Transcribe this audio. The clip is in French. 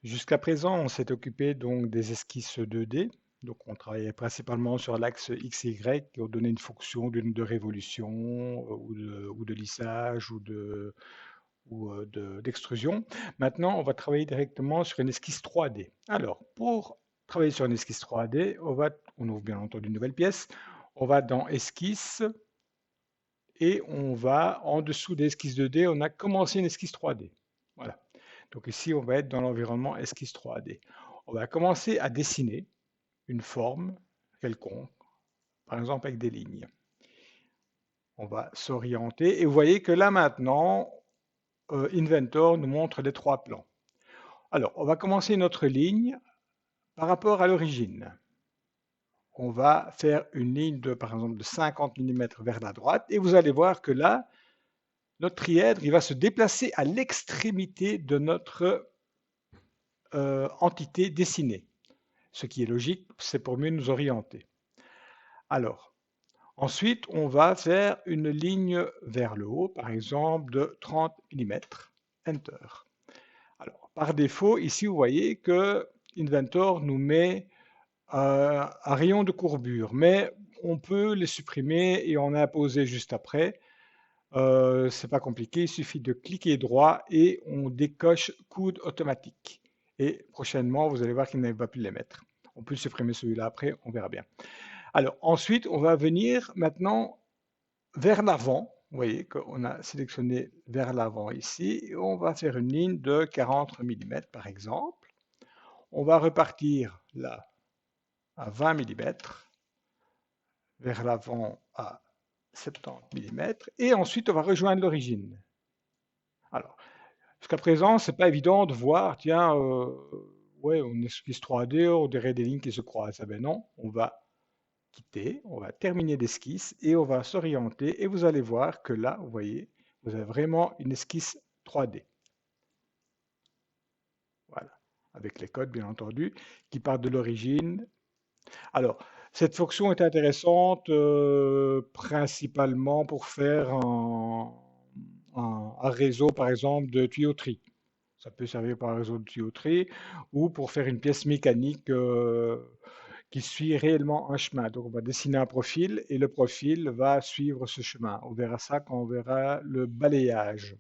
Jusqu'à présent, on s'est occupé donc des esquisses 2D. Donc, on travaillait principalement sur l'axe X et Y qui ont donné une fonction de révolution ou de lissage d'extrusion. Maintenant, on va travailler directement sur une esquisse 3D. Alors, pour travailler sur une esquisse 3D, on ouvre bien entendu une nouvelle pièce. On va dans Esquisse et on va en dessous d'esquisse 2D, on a commencé une esquisse 3D. Voilà. Donc ici, on va être dans l'environnement esquisse 3D. On va commencer à dessiner une forme quelconque, par exemple avec des lignes. On va s'orienter et vous voyez que là maintenant, Inventor nous montre les trois plans. Alors, on va commencer notre ligne par rapport à l'origine. On va faire une ligne de, par exemple, de 50 mm vers la droite et vous allez voir que là, notre trièdre, il va se déplacer à l'extrémité de notre entité dessinée. Ce qui est logique, c'est pour mieux nous orienter. Alors, ensuite, on va faire une ligne vers le haut, par exemple de 30 mm. Enter. Alors, par défaut, ici, vous voyez que Inventor nous met un rayon de courbure, mais on peut les supprimer et en imposer juste après. C'est pas compliqué, il suffit de cliquer droit et on décoche coude automatique. Et prochainement, vous allez voir qu'il ne va plus les mettre. On peut supprimer celui-là après, on verra bien. Alors ensuite, on va venir maintenant vers l'avant. Vous voyez qu'on a sélectionné vers l'avant ici. Et on va faire une ligne de 40 mm par exemple. On va repartir là à 20 mm, vers l'avant à 70 mm. Et ensuite, on va rejoindre l'origine. Alors, jusqu'à présent, c'est pas évident de voir, tiens, ouais, on esquisse 3D, on dirait des lignes qui se croisent. Ah ben non, on va quitter, on va terminer l'esquisse et on va s'orienter et vous allez voir que là, vous voyez, vous avez vraiment une esquisse 3D. Voilà, avec les codes bien entendu, qui partent de l'origine. Alors, cette fonction est intéressante principalement pour faire un réseau, par exemple, de tuyauterie. Ça peut servir par réseau de tuyauterie ou pour faire une pièce mécanique qui suit réellement un chemin. Donc on va dessiner un profil et le profil va suivre ce chemin. On verra ça quand on verra le balayage.